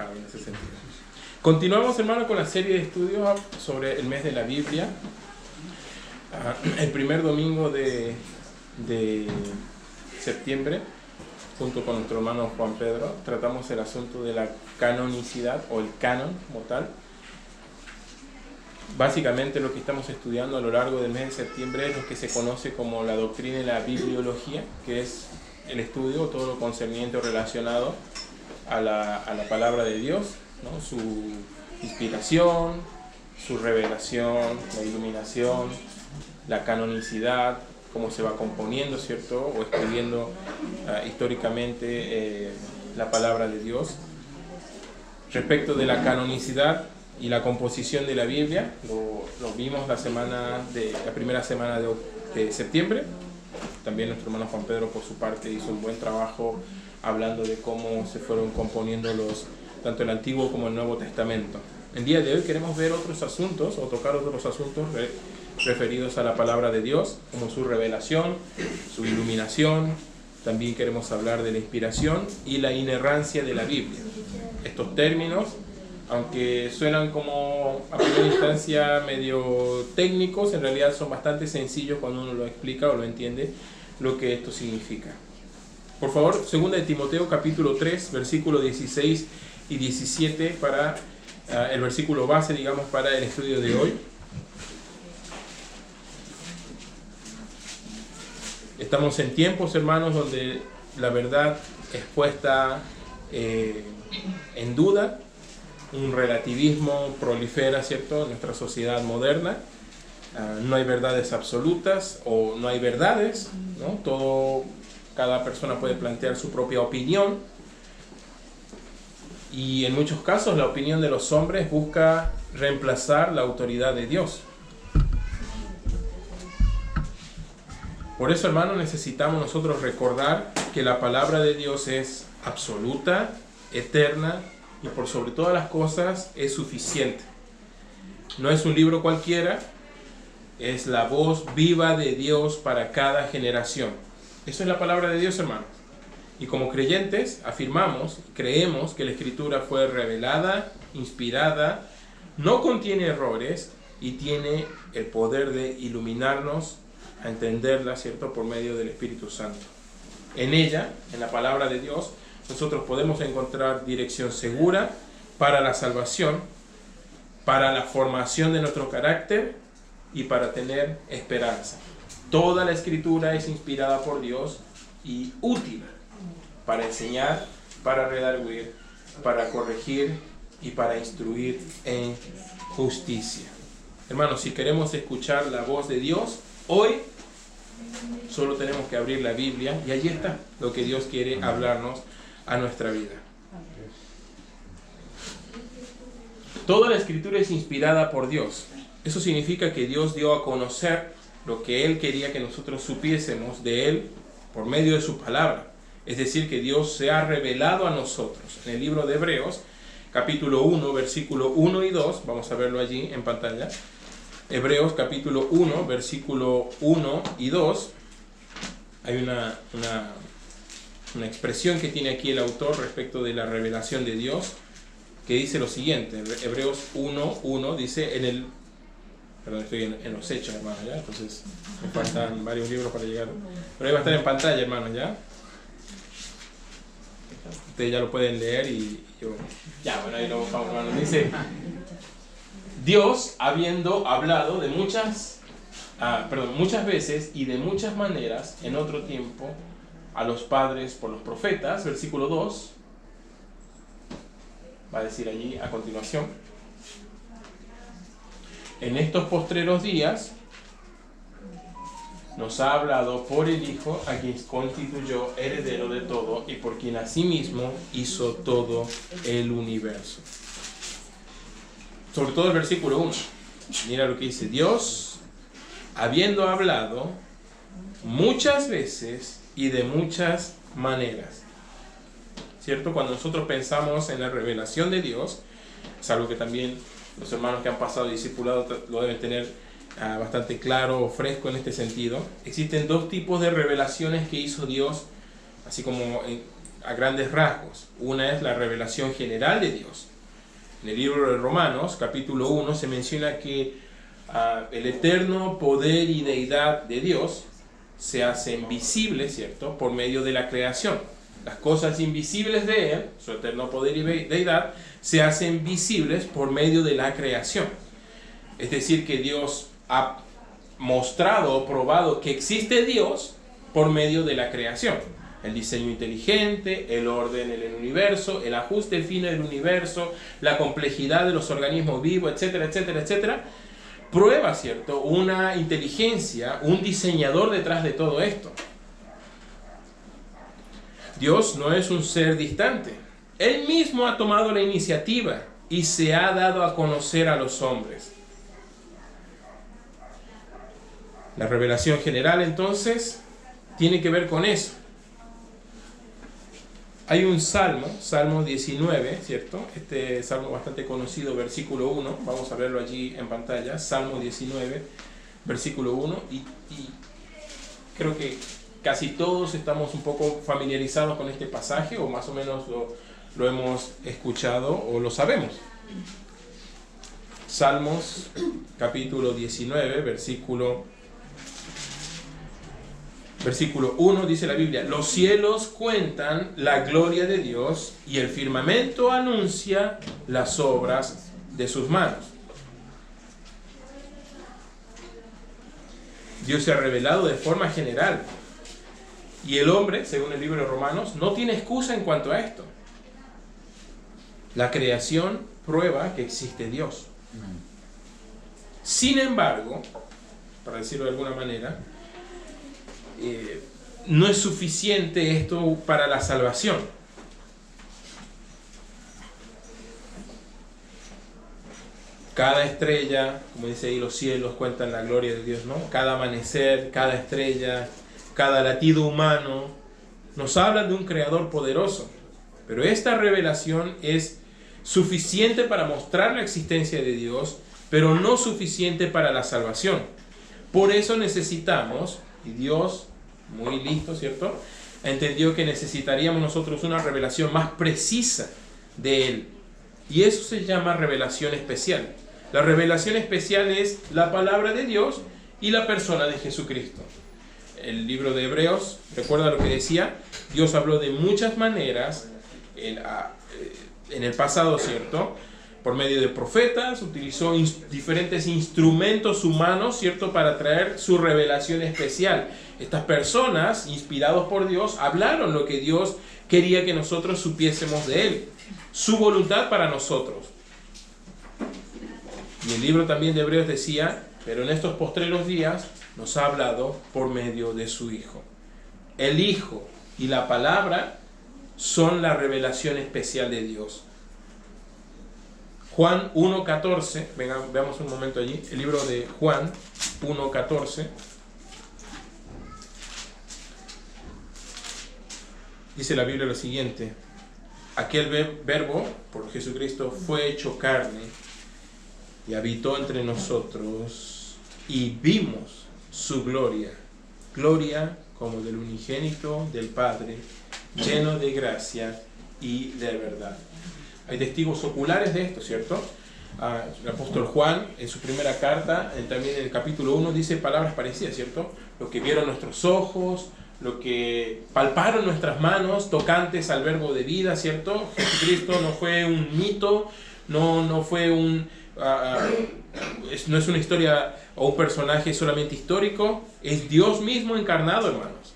relajado en ese sentido. Continuamos, hermano, con la serie de estudios sobre el mes de la Biblia. El primer domingo de septiembre, junto con nuestro hermano Juan Pedro, tratamos el asunto de la canonicidad o el canon como tal. Básicamente lo que estamos estudiando a lo largo del mes de septiembre es lo que se conoce como la doctrina y la bibliología, que es el estudio, todo lo concerniente o relacionado a la palabra de Dios, ¿no? Su inspiración, su revelación, la iluminación, la canonicidad, cómo se va componiendo, ¿cierto? O escribiendo históricamente la palabra de Dios. Respecto de la canonicidad y la composición de la Biblia, lo vimos la primera semana de septiembre. También nuestro hermano Juan Pedro, por su parte, hizo un buen trabajo hablando de cómo se fueron componiendo tanto el Antiguo como el Nuevo Testamento. El día de hoy queremos ver otros asuntos, o tocar otros asuntos referidos a la palabra de Dios, como su revelación, su iluminación. También queremos hablar de la inspiración y la inerrancia de la Biblia. Estos términos, aunque suenan como a primera instancia medio técnicos, en realidad son bastante sencillos cuando uno lo explica o lo entiende lo que esto significa. Por favor, 2 de Timoteo capítulo 3, versículo 16 y 17 para el versículo base, digamos, para el estudio de hoy. Estamos en tiempos, hermanos, donde la verdad es puesta en duda. Un relativismo prolifera, ¿cierto?, en nuestra sociedad moderna. No hay verdades absolutas o no hay verdades, ¿no? Cada persona puede plantear su propia opinión. Y en muchos casos la opinión de los hombres busca reemplazar la autoridad de Dios. Por eso, hermano, necesitamos nosotros recordar que la palabra de Dios es absoluta, eterna, y por sobre todas las cosas es suficiente. No es un libro cualquiera, es la voz viva de Dios para cada generación. Eso es la palabra de Dios, hermanos. Y como creyentes afirmamos, creemos que la Escritura fue revelada, inspirada, no contiene errores y tiene el poder de iluminarnos a entenderla, ¿cierto?, por medio del Espíritu Santo. En ella, en la palabra de Dios, nosotros podemos encontrar dirección segura para la salvación, para la formación de nuestro carácter y para tener esperanza. Toda la Escritura es inspirada por Dios y útil para enseñar, para redarguir, para corregir y para instruir en justicia. Hermanos, si queremos escuchar la voz de Dios, hoy solo tenemos que abrir la Biblia y allí está lo que Dios quiere hablarnos a nuestra vida. Toda la Escritura es inspirada por Dios. Eso significa que Dios dio a conocer lo que Él quería que nosotros supiésemos de Él por medio de su palabra. Es decir, que Dios se ha revelado a nosotros. En el libro de Hebreos, capítulo 1, versículo 1 y 2, vamos a verlo allí en pantalla. Hebreos capítulo 1, versículo 1 y 2, hay una expresión que tiene aquí el autor respecto de la revelación de Dios, que dice lo siguiente. Hebreos 1:1 dice perdón, estoy en los hechos, hermano, ¿ya? Entonces me faltan varios libros para llegar, pero ahí va a estar en pantalla, hermano, ¿ya? Ustedes ya lo pueden leer y yo, ya, bueno, ahí lo buscamos, hermano. Dice: Dios, habiendo hablado muchas veces y de muchas maneras en otro tiempo a los padres por los profetas, versículo 2, va a decir allí a continuación: en estos postreros días nos ha hablado por el Hijo, a quien constituyó heredero de todo y por quien asimismo hizo todo el universo. Sobre todo el versículo 1. Mira lo que dice: Dios, habiendo hablado muchas veces y de muchas maneras. ¿Cierto? Cuando nosotros pensamos en la revelación de Dios, es algo que también los hermanos que han pasado discipulado lo deben tener bastante claro o fresco en este sentido. Existen dos tipos de revelaciones que hizo Dios, así como a grandes rasgos. Una es la revelación general de Dios. En el libro de Romanos, capítulo 1, se menciona que el eterno poder y deidad de Dios se hacen visibles, ¿cierto?, por medio de la creación. Las cosas invisibles de Él, su eterno poder y deidad, se hacen visibles por medio de la creación. Es decir, que Dios ha mostrado o probado que existe Dios por medio de la creación. El diseño inteligente, el orden en el universo, el ajuste fino del universo, la complejidad de los organismos vivos, etcétera, etcétera, etcétera. Prueba, ¿cierto?, una inteligencia, un diseñador detrás de todo esto. Dios no es un ser distante. Él mismo ha tomado la iniciativa y se ha dado a conocer a los hombres. La revelación general, entonces, tiene que ver con eso. Hay un salmo, Salmo 19, ¿cierto? Este salmo bastante conocido, versículo 1. Vamos a verlo allí en pantalla. Salmo 19, versículo 1. Y creo que casi todos estamos un poco familiarizados con este pasaje, o más o menos lo hemos escuchado o lo sabemos. Salmos, capítulo 19, versículo 1, dice la Biblia: los cielos cuentan la gloria de Dios y el firmamento anuncia las obras de sus manos. Dios se ha revelado de forma general. Y el hombre, según el libro de Romanos, no tiene excusa en cuanto a esto. La creación prueba que existe Dios. Sin embargo, para decirlo de alguna manera, no es suficiente esto para la salvación. Cada estrella, como dice ahí, los cielos cuentan la gloria de Dios, ¿no? Cada amanecer, cada estrella, cada latido humano, nos hablan de un creador poderoso. Pero esta revelación es suficiente para mostrar la existencia de Dios, pero no suficiente para la salvación. Por eso necesitamos, y Dios, muy listo, ¿cierto?, entendió que necesitaríamos nosotros una revelación más precisa de Él. Y eso se llama revelación especial. La revelación especial es la palabra de Dios y la persona de Jesucristo. El libro de Hebreos, recuerda lo que decía, Dios habló de muchas maneras en el pasado, ¿cierto?, por medio de profetas, utilizó diferentes instrumentos humanos, ¿cierto?, para traer su revelación especial. Estas personas, inspirados por Dios, hablaron lo que Dios quería que nosotros supiésemos de Él, su voluntad para nosotros. Y el libro también de Hebreos decía: pero en estos postreros días nos ha hablado por medio de su Hijo. El Hijo y la palabra son la revelación especial de Dios. Juan 1.14, veamos un momento allí, el libro de Juan 1.14. Dice la Biblia lo siguiente: aquel verbo, por Jesucristo, fue hecho carne y habitó entre nosotros, y vimos su gloria, gloria como del unigénito del Padre, lleno de gracia y de verdad. Hay testigos oculares de esto, ¿cierto? El apóstol Juan, en su primera carta, también en el capítulo 1, dice palabras parecidas, ¿cierto? Lo que vieron nuestros ojos, lo que palparon nuestras manos, tocantes al verbo de vida, ¿cierto? Jesucristo no fue un mito, no fue no es una historia o un personaje solamente histórico, es Dios mismo encarnado, hermanos.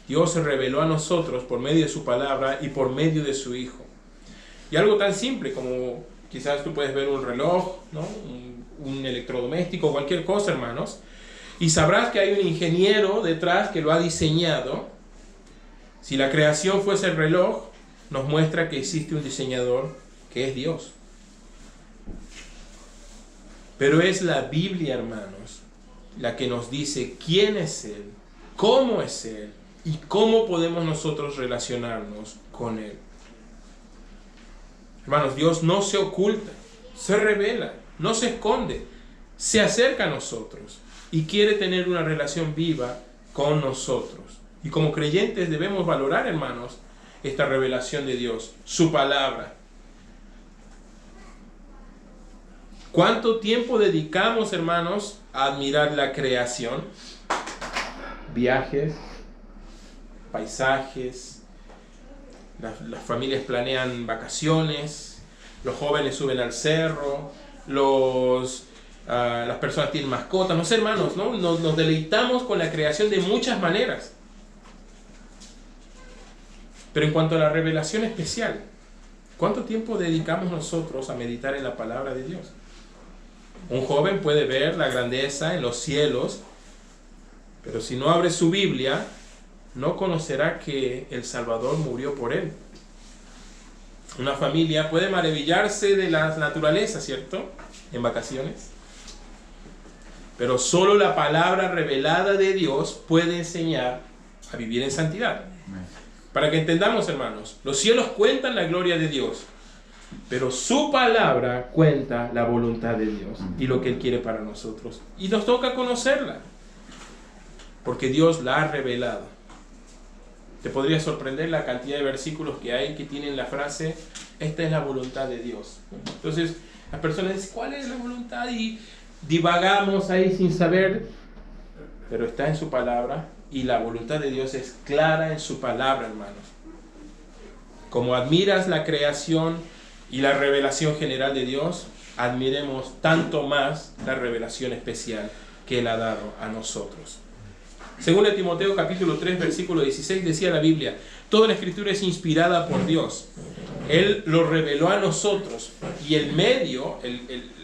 Dios se reveló a nosotros por medio de su palabra y por medio de su Hijo. Y algo tan simple como quizás tú puedes ver un reloj, ¿no?, un electrodoméstico, cualquier cosa, hermanos, y sabrás que hay un ingeniero detrás que lo ha diseñado. Si la creación fuese el reloj, nos muestra que existe un diseñador que es Dios. Pero es la Biblia, hermanos, la que nos dice quién es Él, cómo es Él y cómo podemos nosotros relacionarnos con Él. Hermanos, Dios no se oculta, se revela, no se esconde, se acerca a nosotros y quiere tener una relación viva con nosotros. Y como creyentes debemos valorar, hermanos, esta revelación de Dios, su palabra. ¿Cuánto tiempo dedicamos, hermanos, a admirar la creación? Viajes, paisajes, las familias planean vacaciones, los jóvenes suben al cerro, las personas tienen mascotas, no sé, hermanos, ¿no? Nos deleitamos con la creación de muchas maneras. Pero en cuanto a la revelación especial, ¿cuánto tiempo dedicamos nosotros a meditar en la palabra de Dios? Un joven puede ver la grandeza en los cielos, pero si no abre su Biblia, no conocerá que el Salvador murió por él. Una familia puede maravillarse de la naturaleza, ¿cierto? En vacaciones. Pero solo la palabra revelada de Dios puede enseñar a vivir en santidad. Para que entendamos, hermanos, los cielos cuentan la gloria de Dios, pero su palabra cuenta la voluntad de Dios y lo que Él quiere para nosotros. Y nos toca conocerla, porque Dios la ha revelado. Te podría sorprender la cantidad de versículos que hay que tienen la frase, esta es la voluntad de Dios. Entonces, las personas dicen, ¿cuál es la voluntad? Y divagamos ahí sin saber, pero está en su palabra, y la voluntad de Dios es clara en su palabra, hermanos. Como admiras la creación y la revelación general de Dios, admiremos tanto más la revelación especial que Él ha dado a nosotros. Según Timoteo capítulo 3, versículo 16, decía la Biblia, toda la escritura es inspirada por Dios. Él lo reveló a nosotros y el medio,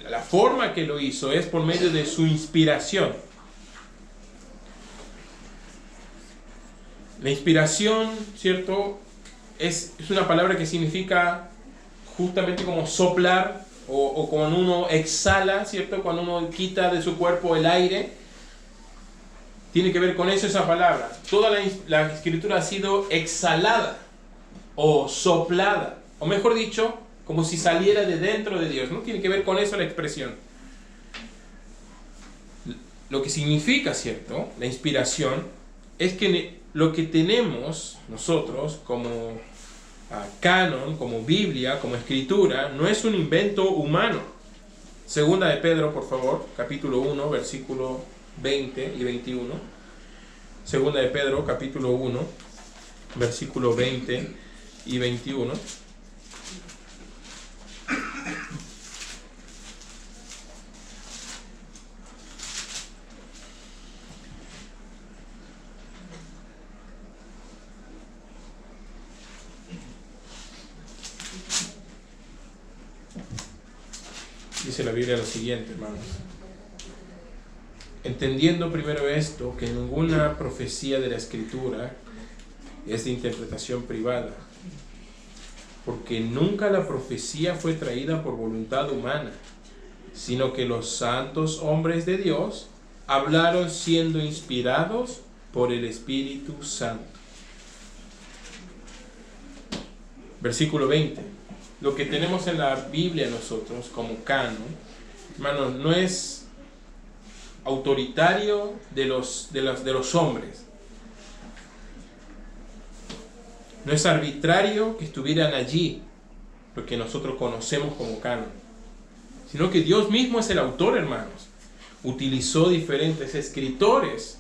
la forma que lo hizo es por medio de su inspiración. La inspiración, ¿cierto? Es una palabra que significa justamente como soplar o cuando uno exhala, ¿cierto? Cuando uno quita de su cuerpo el aire. Tiene que ver con eso esa palabra. Toda la escritura ha sido exhalada o soplada, o mejor dicho, como si saliera de dentro de Dios, ¿no? Tiene que ver con eso la expresión. Lo que significa, ¿cierto? La inspiración es que lo que tenemos nosotros como canon, como Biblia, como escritura, no es un invento humano. Segunda de Pedro, por favor, capítulo 1, versículo 20 y 21. Segunda de Pedro, capítulo 1, versículo 20 y 21. Dice la Biblia lo siguiente, hermanos. Entendiendo primero esto, que ninguna profecía de la Escritura es de interpretación privada, porque nunca la profecía fue traída por voluntad humana, sino que los santos hombres de Dios hablaron siendo inspirados por el Espíritu Santo. Versículo 20. Lo que tenemos en la Biblia nosotros como canon, hermanos, no es autoritario de los hombres. No es arbitrario que estuvieran allí, lo que nosotros conocemos como canon, sino que Dios mismo es el autor, hermanos. Utilizó diferentes escritores,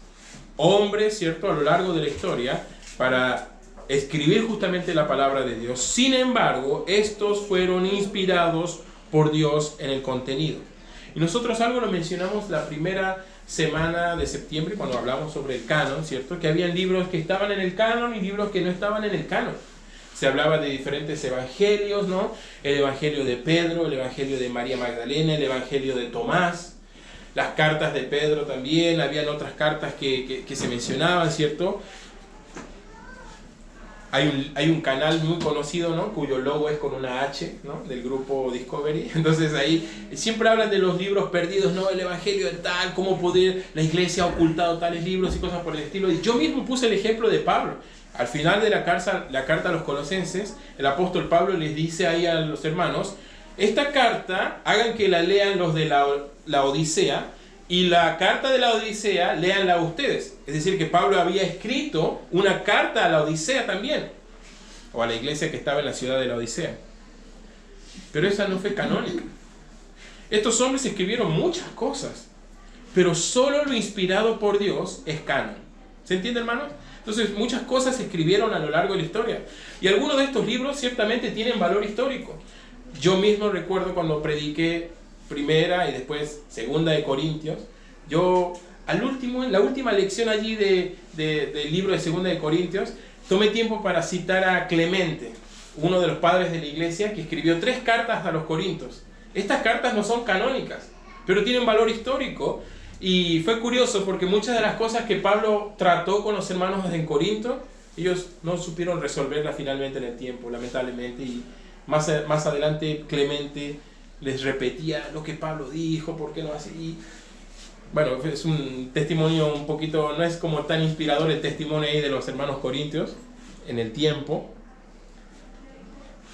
hombres, ¿cierto?, a lo largo de la historia, para escribir justamente la palabra de Dios. Sin embargo, estos fueron inspirados por Dios en el contenido. Y nosotros algo lo mencionamos la primera semana de septiembre cuando hablamos sobre el canon, ¿cierto? Que habían libros que estaban en el canon y libros que no estaban en el canon. Se hablaba de diferentes evangelios, ¿no? El evangelio de Pedro, el evangelio de María Magdalena, el evangelio de Tomás, las cartas de Pedro también, habían otras cartas que se mencionaban, ¿cierto? Hay un canal muy conocido, ¿no?, cuyo logo es con una H, ¿no?, del grupo Discovery. Entonces ahí siempre hablan de los libros perdidos, ¿no?, el evangelio de tal, cómo poder, la iglesia ha ocultado tales libros y cosas por el estilo. Y yo mismo puse el ejemplo de Pablo. Al final de la carta a los colosenses, el apóstol Pablo les dice ahí a los hermanos, esta carta hagan que la lean los de la Odisea, y la carta de la Odisea, léanla ustedes. Es decir, que Pablo había escrito una carta a la Odisea también. o a la iglesia que estaba en la ciudad de la Odisea. Pero esa no fue canónica. Estos hombres escribieron muchas cosas, pero solo lo inspirado por Dios es canon. ¿Se entiende, hermanos? Entonces, muchas cosas se escribieron a lo largo de la historia. Y algunos de estos libros ciertamente tienen valor histórico. Yo mismo recuerdo cuando prediqué primera y después segunda de Corintios. Yo, en la última lección allí del libro de segunda de Corintios, tomé tiempo para citar a Clemente, uno de los padres de la iglesia, que escribió 3 cartas a los Corintios. Estas cartas no son canónicas, pero tienen valor histórico. Y fue curioso porque muchas de las cosas que Pablo trató con los hermanos en Corinto, ellos no supieron resolverlas finalmente en el tiempo, lamentablemente. Y más adelante Clemente les repetía lo que Pablo dijo, por qué no así. Bueno, es un testimonio un poquito, no es como tan inspirador el testimonio ahí de los hermanos corintios en el tiempo,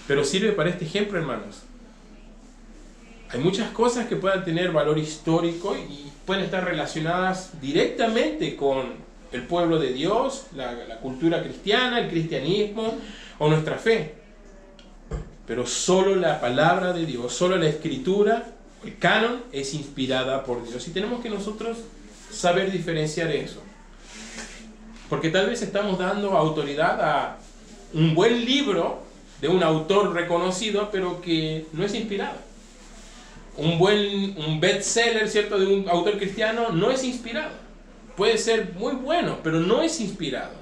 pero sirve para este ejemplo, hermanos. Hay muchas cosas que puedan tener valor histórico y pueden estar relacionadas directamente con el pueblo de Dios, la cultura cristiana, el cristianismo o nuestra fe. Pero solo la palabra de Dios, solo la escritura, el canon, es inspirada por Dios. Y tenemos que nosotros saber diferenciar eso. Porque tal vez estamos dando autoridad a un buen libro de un autor reconocido, pero que no es inspirado. Un bestseller, ¿cierto?, de un autor cristiano no es inspirado. Puede ser muy bueno, pero no es inspirado.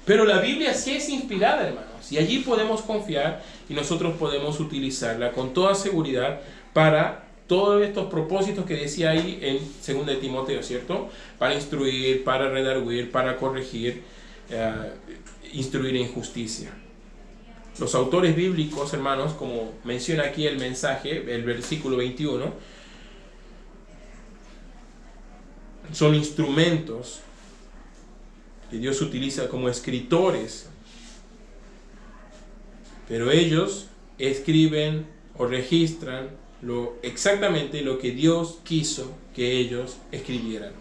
Pero la Biblia sí es inspirada, hermanos, y allí podemos confiar y nosotros podemos utilizarla con toda seguridad para todos estos propósitos que decía ahí en 2 de Timoteo, ¿cierto? Para instruir, para redarguir, para corregir, instruir en justicia. Los autores bíblicos, hermanos, como menciona aquí el mensaje, el versículo 21, son instrumentos que Dios utiliza como escritores, pero ellos escriben o registran exactamente lo que Dios quiso que ellos escribieran.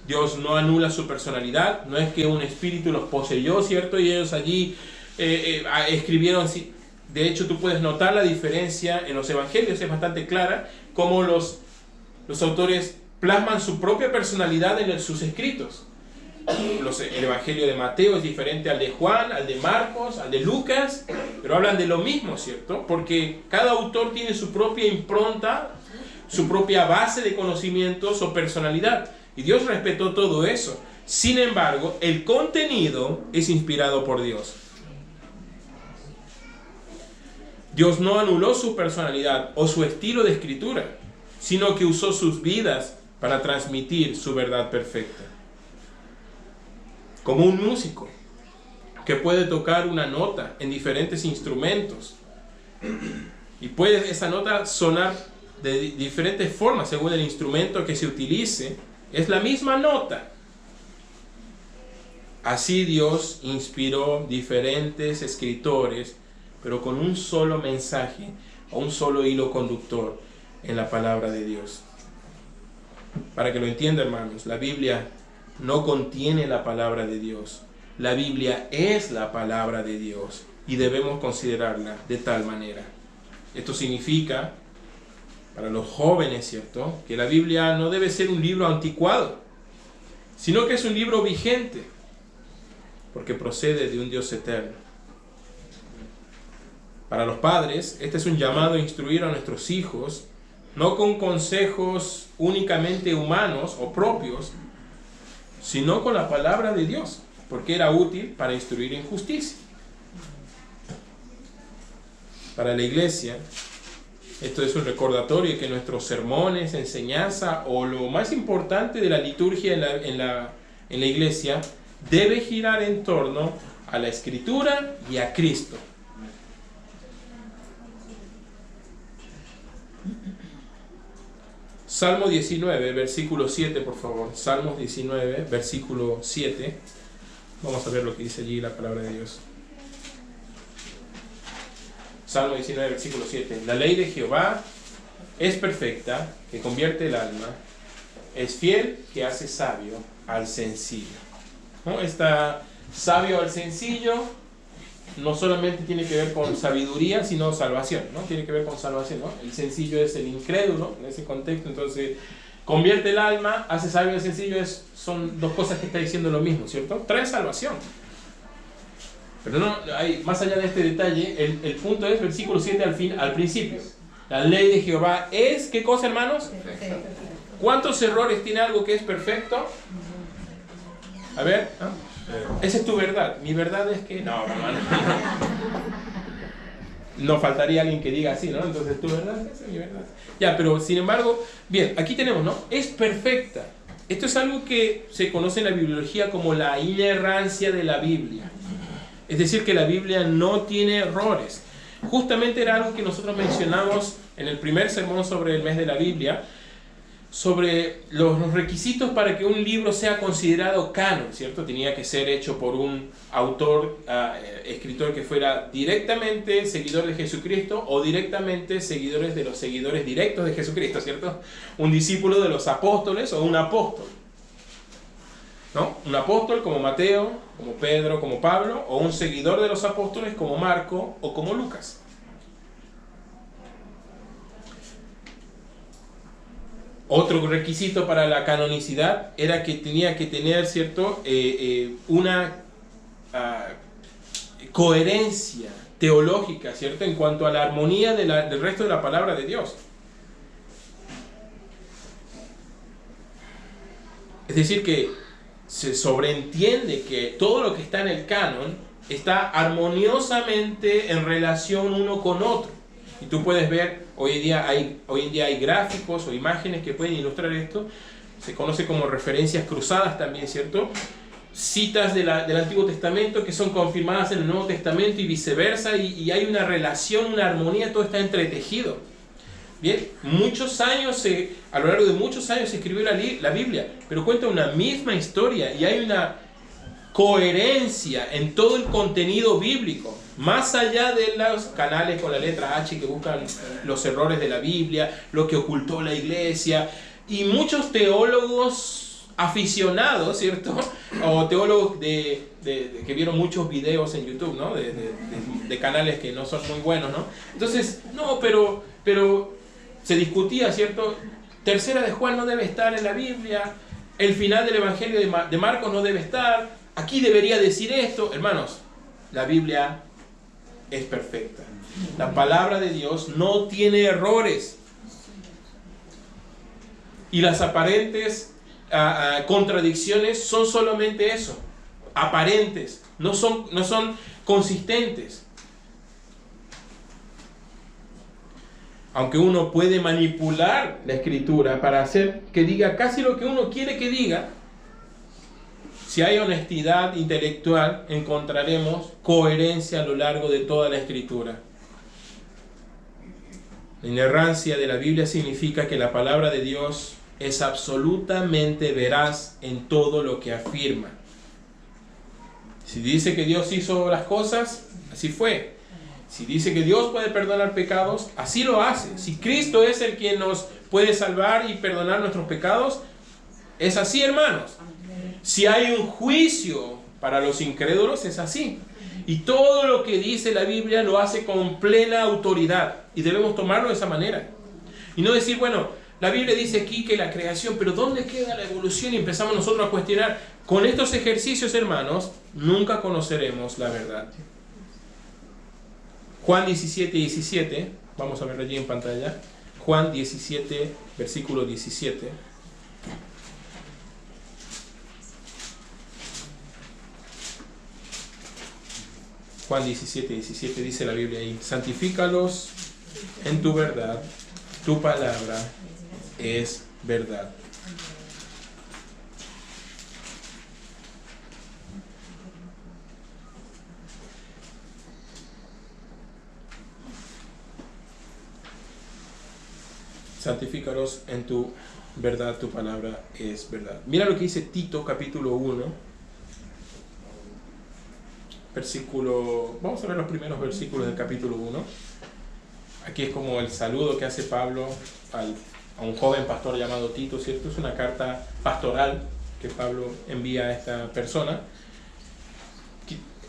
Dios no anula su personalidad, no es que un espíritu los poseyó, ¿cierto? Y ellos allí escribieron. De hecho, tú puedes notar la diferencia en los evangelios, es bastante clara, cómo los autores plasman su propia personalidad en sus escritos. El evangelio de Mateo es diferente al de Juan, al de Marcos, al de Lucas, pero hablan de lo mismo, ¿cierto? Porque cada autor tiene su propia impronta, su propia base de conocimientos o personalidad, y Dios respetó todo eso. Sin embargo, el contenido es inspirado por Dios. Dios no anuló su personalidad o su estilo de escritura, sino que usó sus vidas para transmitir su verdad perfecta. Como un músico que puede tocar una nota en diferentes instrumentos y puede esa nota sonar de diferentes formas según el instrumento que se utilice, es la misma nota. Así Dios inspiró diferentes escritores, pero con un solo mensaje o un solo hilo conductor en la palabra de Dios. Para que lo entienda, hermanos, la Biblia no contiene la palabra de Dios. La Biblia es la palabra de Dios y debemos considerarla de tal manera. Esto significa, para los jóvenes, ¿cierto?, que la Biblia no debe ser un libro anticuado, sino que es un libro vigente, porque procede de un Dios eterno. Para los padres, este es un llamado a instruir a nuestros hijos, no con consejos únicamente humanos o propios, sino con la palabra de Dios, porque era útil para instruir en justicia. Para la iglesia, esto es un recordatorio que nuestros sermones, enseñanza o lo más importante de la liturgia en la iglesia debe girar en torno a la Escritura y a Cristo. Salmo 19, versículo 7, por favor. Salmos 19, versículo 7. Vamos a ver lo que dice allí la palabra de Dios. Salmo 19, versículo 7. La ley de Jehová es perfecta, que convierte el alma. Es fiel, que hace sabio al sencillo. ¿No? Está sabio al sencillo, no solamente tiene que ver con sabiduría, sino salvación, ¿no? Tiene que ver con salvación, ¿no? El sencillo es el incrédulo en ese contexto, entonces convierte el alma, hace sabio el sencillo, son dos cosas que está diciendo lo mismo, ¿cierto? Trae salvación. Pero no, más allá de este detalle, el punto es versículo 7 al principio. La ley de Jehová es, ¿qué cosa, hermanos? Perfecto. ¿Cuántos errores tiene algo que es perfecto? A ver, ¿no? Esa es tu verdad. Mi verdad es que... No, hermano. No faltaría alguien que diga así, ¿no? Entonces, tu verdad, esa es mi verdad. Ya, pero sin embargo, bien, aquí tenemos, ¿no? Es perfecta. Esto es algo que se conoce en la bibliología como la inerrancia de la Biblia. Es decir, que la Biblia no tiene errores. Justamente era algo que nosotros mencionamos en el primer sermón sobre el mes de la Biblia, sobre los requisitos para que un libro sea considerado canon, ¿cierto? Tenía que ser hecho por un autor, escritor que fuera directamente seguidor de Jesucristo o directamente seguidores de los seguidores directos de Jesucristo, ¿cierto? Un discípulo de los apóstoles o un apóstol, ¿no? Un apóstol como Mateo, como Pedro, como Pablo, o un seguidor de los apóstoles como Marco o como Lucas. Otro requisito para la canonicidad era que tenía que tener, ¿cierto?, una coherencia teológica, ¿cierto?, en cuanto a la armonía del resto de la palabra de Dios. Es decir, que se sobreentiende que todo lo que está en el canon está armoniosamente en relación uno con otro. Y tú puedes ver, hoy en día hay gráficos o imágenes que pueden ilustrar esto. Se conoce como referencias cruzadas también, ¿cierto? Citas del Antiguo Testamento que son confirmadas en el Nuevo Testamento y viceversa, y hay una relación, una armonía, todo está entretejido. Bien, a lo largo de muchos años se escribió la Biblia, pero cuenta una misma historia y hay una coherencia en todo el contenido bíblico, más allá de los canales con la letra H que buscan los errores de la Biblia, lo que ocultó la iglesia, y muchos teólogos aficionados, ¿cierto? O teólogos que vieron muchos videos en YouTube, ¿no? De canales que no son muy buenos, ¿no? Entonces, no, pero se discutía, ¿cierto? Tercera de Juan no debe estar en la Biblia, el final del Evangelio de Marcos no debe estar, aquí debería decir esto. Hermanos, la Biblia es perfecta. La palabra de Dios no tiene errores. Y las aparentes contradicciones son solamente eso, aparentes, no son consistentes. Aunque uno puede manipular la escritura para hacer que diga casi lo que uno quiere que diga, si hay honestidad intelectual, encontraremos coherencia a lo largo de toda la escritura. La inerrancia de la Biblia significa que la palabra de Dios es absolutamente veraz en todo lo que afirma. Si dice que Dios hizo las cosas, así fue. Si dice que Dios puede perdonar pecados, así lo hace. Si Cristo es el quien nos puede salvar y perdonar nuestros pecados, es así, hermanos. Si hay un juicio para los incrédulos, es así. Y todo lo que dice la Biblia lo hace con plena autoridad. Y debemos tomarlo de esa manera. Y no decir, bueno, la Biblia dice aquí que la creación, pero ¿dónde queda la evolución? Y empezamos nosotros a cuestionar. Con estos ejercicios, hermanos, nunca conoceremos la verdad. Juan 17:17, vamos a ver allí en pantalla. Juan 17, versículo 17. Juan 17:17 dice la Biblia ahí: santifícalos en tu verdad, tu palabra es verdad. Santifícalos en tu verdad, tu palabra es verdad. Mira lo que dice Tito, capítulo 1, versículo... Vamos a ver los primeros versículos del capítulo 1. Aquí es como el saludo que hace Pablo a un joven pastor llamado Tito, ¿cierto? Es una carta pastoral que Pablo envía a esta persona.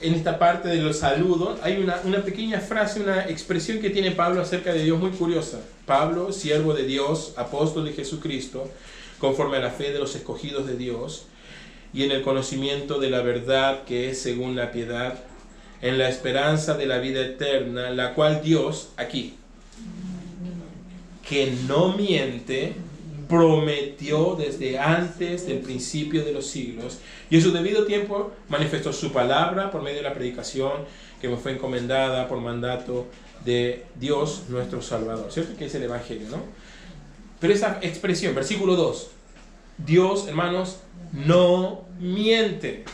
en esta parte de los saludos, hay una pequeña frase, una expresión que tiene Pablo acerca de Dios muy curiosa. Pablo, siervo de Dios, apóstol de Jesucristo, conforme a la fe de los escogidos de Dios, y en el conocimiento de la verdad que es según la piedad, en la esperanza de la vida eterna, la cual Dios, aquí, que no miente, prometió desde antes del principio de los siglos, y en su debido tiempo manifestó su palabra por medio de la predicación que me fue encomendada por mandato de Dios nuestro Salvador, ¿cierto? Que es el Evangelio, ¿no? Pero esa expresión, versículo 2, Dios, hermanos, no miente,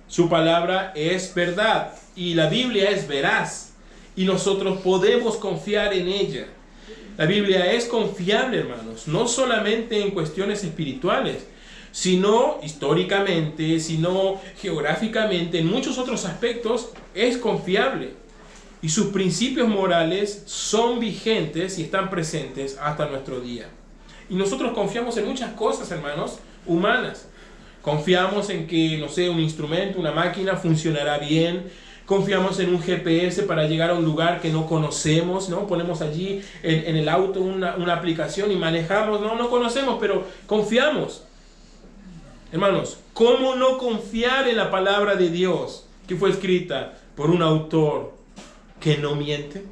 su palabra es verdad, y la Biblia es veraz, y nosotros podemos confiar en ella. La Biblia es confiable, hermanos, no solamente en cuestiones espirituales, sino históricamente, sino geográficamente, en muchos otros aspectos es confiable. Y sus principios morales son vigentes y están presentes hasta nuestro día. Y nosotros confiamos en muchas cosas, hermanos, humanas. Confiamos en que, no sé, un instrumento, una máquina funcionará bien. Confiamos en un GPS para llegar a un lugar que no conocemos, ¿no? Ponemos allí en el auto una aplicación y manejamos, no conocemos, pero confiamos. Hermanos, ¿cómo no confiar en la palabra de Dios que fue escrita por un autor que no miente?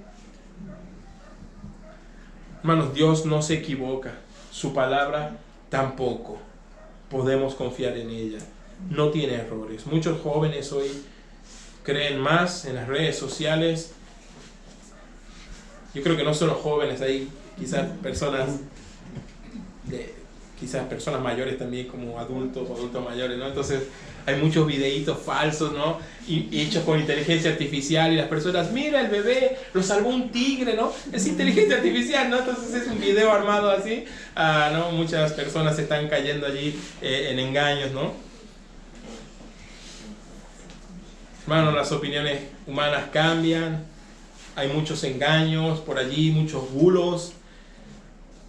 Hermanos, Dios no se equivoca, su palabra tampoco. Podemos confiar en ella, no tiene errores. Muchos jóvenes hoy creen más en las redes sociales. Yo creo que no solo jóvenes, hay quizás personas mayores también, como adultos mayores, ¿no? Entonces hay muchos videitos falsos, ¿no? Y hechos con inteligencia artificial, y las personas, mira, el bebé lo salvó un tigre, ¿no? Es inteligencia artificial, ¿no? Entonces es un video armado así, ¿no? Muchas personas están cayendo allí en engaños, ¿no? Hermanos, las opiniones humanas cambian, hay muchos engaños por allí, muchos bulos,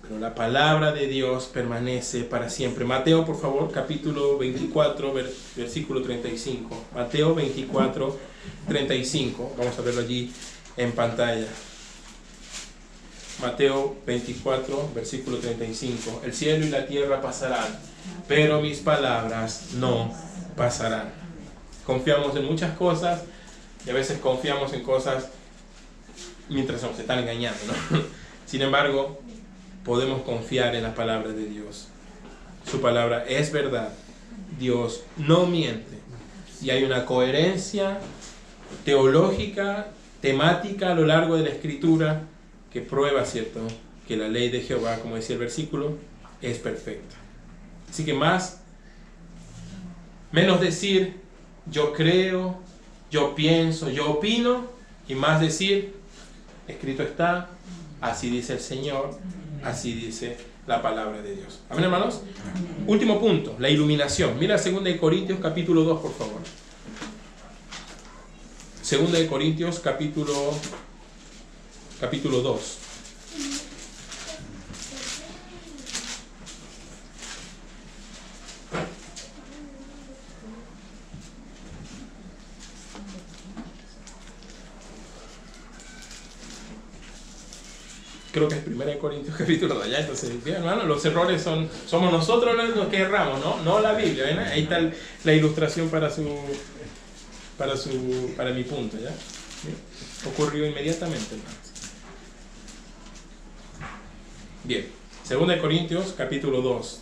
pero la palabra de Dios permanece para siempre. Mateo, por favor, capítulo 24, versículo 35. Mateo 24, 35. Vamos a verlo allí en pantalla. Mateo 24, versículo 35. El cielo y la tierra pasarán, pero mis palabras no pasarán. Confiamos en muchas cosas y a veces confiamos en cosas mientras nos están engañando, ¿no? Sin embargo, podemos confiar en la palabra de Dios. Su palabra es verdad. Dios no miente. Y hay una coherencia teológica, temática a lo largo de la Escritura que prueba, ¿cierto?, que la ley de Jehová, como decía el versículo, es perfecta. Así que menos decir yo creo, yo pienso, yo opino, y más decir escrito está, así dice el Señor, así dice la palabra de Dios. Amén, hermanos. Último punto, la iluminación. Mira 2 de Corintios capítulo 2, por favor. 2 de Corintios capítulo 2. Creo que es 1 de Corintios capítulo 2, ya. Entonces, bien, hermano, los errores somos nosotros los que erramos, no la Biblia, ¿eh? Ahí está la ilustración para mi punto, ¿ya? Bien. Ocurrió inmediatamente, hermanos. Bien, 2 de Corintios capítulo 2.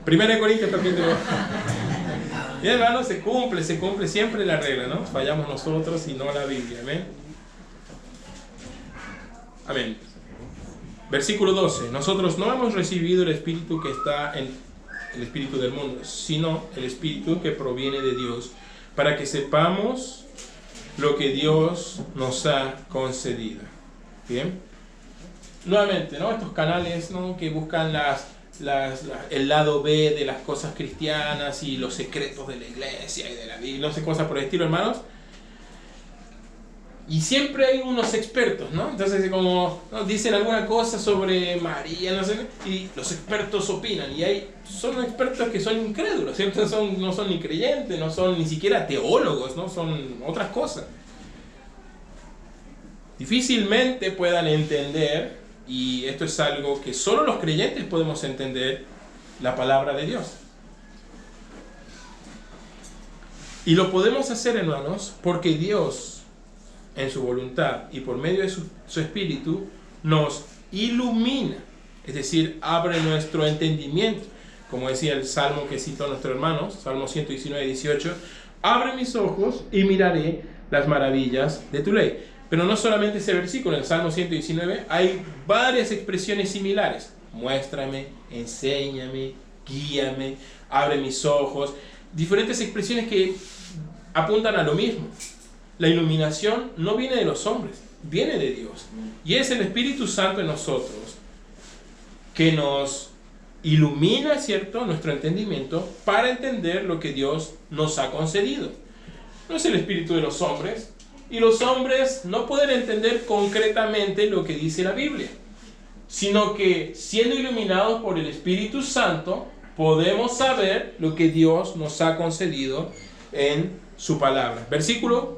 1 de Corintios capítulo 2. Bien, hermano, se cumple siempre la regla, ¿no? Fallamos nosotros y no la Biblia, amén. Amén. Versículo 12. Nosotros no hemos recibido el espíritu que está en el espíritu del mundo, sino el espíritu que proviene de Dios, para que sepamos lo que Dios nos ha concedido. Bien. Nuevamente, ¿no? Estos canales, ¿no?, que buscan el lado B de las cosas cristianas y los secretos de la iglesia y de la Biblia, no sé, cosas por el estilo, hermanos. Y siempre hay unos expertos, ¿no? Entonces, como ¿no? dicen alguna cosa sobre María, no sé, y los expertos opinan. Y son expertos que son incrédulos, ¿cierto? No son ni creyentes, no son ni siquiera teólogos, ¿no? Son otras cosas. Difícilmente puedan entender, y esto es algo que solo los creyentes podemos entender, la palabra de Dios. Y lo podemos hacer, hermanos, porque Dios, en su voluntad y por medio de su Espíritu, nos ilumina, es decir, abre nuestro entendimiento, como decía el salmo que citó nuestro hermano, Salmo 119, 18, abre mis ojos y miraré las maravillas de tu ley. Pero no solamente ese versículo, en el Salmo 119 hay varias expresiones similares: muéstrame, enséñame, guíame, abre mis ojos, diferentes expresiones que apuntan a lo mismo. La iluminación no viene de los hombres, viene de Dios. Y es el Espíritu Santo en nosotros que nos ilumina, ¿cierto?, nuestro entendimiento para entender lo que Dios nos ha concedido. No es el espíritu de los hombres, y los hombres no pueden entender concretamente lo que dice la Biblia, sino que siendo iluminados por el Espíritu Santo podemos saber lo que Dios nos ha concedido en su palabra. Versículo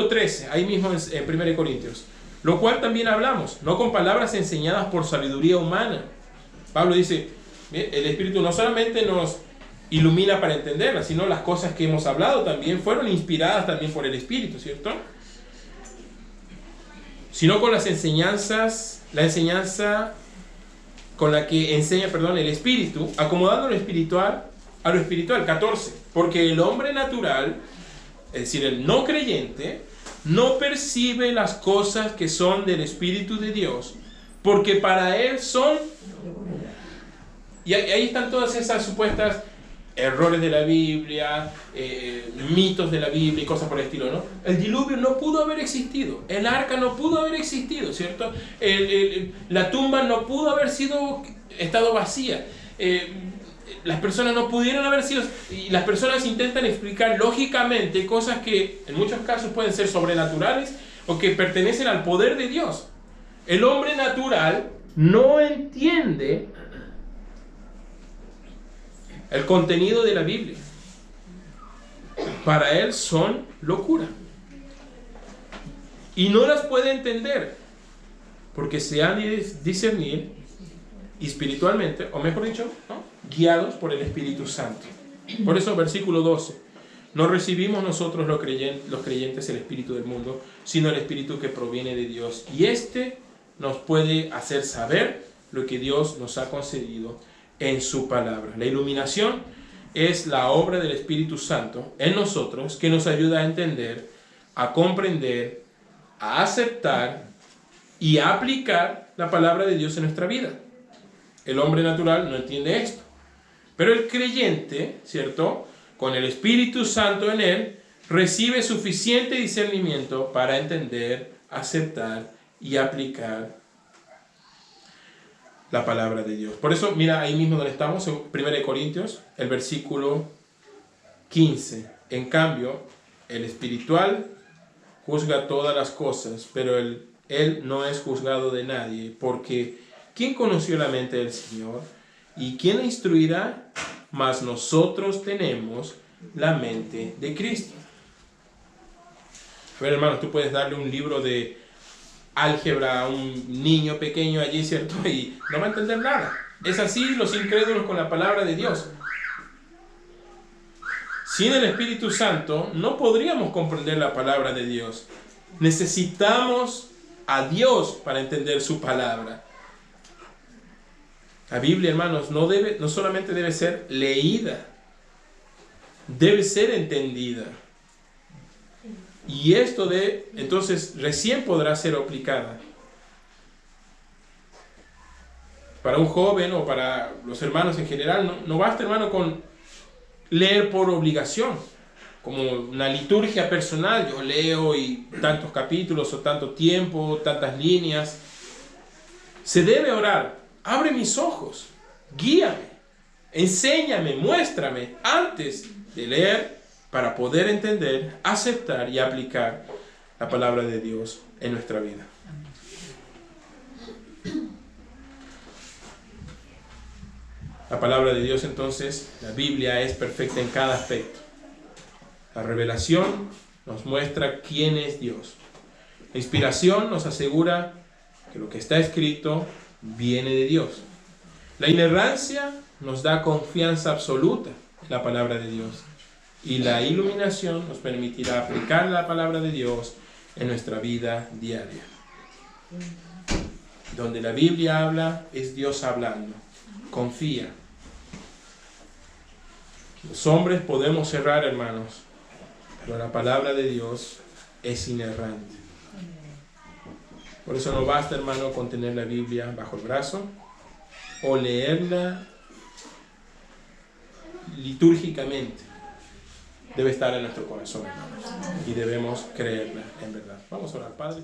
13, ahí mismo en 1 Corintios. Lo cual también hablamos, no con palabras enseñadas por sabiduría humana. Pablo dice, el Espíritu no solamente nos ilumina para entenderlas, sino las cosas que hemos hablado también fueron inspiradas también por el Espíritu, ¿cierto? Sino con las enseñanzas, la enseñanza con la que enseña, el Espíritu, acomodando lo espiritual a lo espiritual. 14. Porque el hombre natural, es decir, el no creyente, no percibe las cosas que son del Espíritu de Dios, porque para él son... Y ahí están todas esas supuestas errores de la Biblia, mitos de la Biblia y cosas por el estilo, ¿no? El diluvio no pudo haber existido, el arca no pudo haber existido, ¿cierto? La tumba no pudo haber estado vacía. Las personas no pudieron haber sido, y las personas intentan explicar lógicamente cosas que en muchos casos pueden ser sobrenaturales o que pertenecen al poder de Dios. El hombre natural no entiende el contenido de la Biblia. Para él son locura. Y no las puede entender porque se han de discernir espiritualmente, o mejor dicho, ¿no?, guiados por el Espíritu Santo. Por eso, versículo 12. No recibimos nosotros los creyentes el espíritu del mundo, sino el Espíritu que proviene de Dios. Y este nos puede hacer saber lo que Dios nos ha concedido en su palabra. La iluminación es la obra del Espíritu Santo en nosotros, que nos ayuda a entender, a comprender, a aceptar y a aplicar la palabra de Dios en nuestra vida. El hombre natural no entiende esto, pero el creyente, ¿cierto?, con el Espíritu Santo en él, recibe suficiente discernimiento para entender, aceptar y aplicar la palabra de Dios. Por eso, mira ahí mismo donde estamos, en 1 Corintios, el versículo 15. En cambio, el espiritual juzga todas las cosas, pero él no es juzgado de nadie, porque ¿quién conoció la mente del Señor? ¿Y quién le instruirá? Mas nosotros tenemos la mente de Cristo. A ver, hermanos, tú puedes darle un libro de álgebra a un niño pequeño allí, ¿cierto? Y no va a entender nada. Es así los incrédulos con la palabra de Dios. Sin el Espíritu Santo no podríamos comprender la palabra de Dios. Necesitamos a Dios para entender su palabra. La Biblia, hermanos, no solamente debe ser leída, debe ser entendida. Y esto entonces recién podrá ser aplicada. Para un joven o para los hermanos en general, no basta, hermano, con leer por obligación, como una liturgia personal. Yo leo y tantos capítulos o tanto tiempo, tantas líneas. Se debe orar. Abre mis ojos, guíame, enséñame, muéstrame antes de leer, para poder entender, aceptar y aplicar la palabra de Dios en nuestra vida. La palabra de Dios, entonces, la Biblia es perfecta en cada aspecto. La revelación nos muestra quién es Dios. La inspiración nos asegura que lo que está escrito viene de Dios. La inerrancia nos da confianza absoluta en la palabra de Dios. Y la iluminación nos permitirá aplicar la palabra de Dios en nuestra vida diaria. Donde la Biblia habla, es Dios hablando. Confía. Los hombres podemos errar, hermanos, pero la palabra de Dios es inerrante. Por eso no basta, hermano, con tener la Biblia bajo el brazo o leerla litúrgicamente. Debe estar en nuestro corazón, hermanos, y debemos creerla en verdad. Vamos a orar, Padre.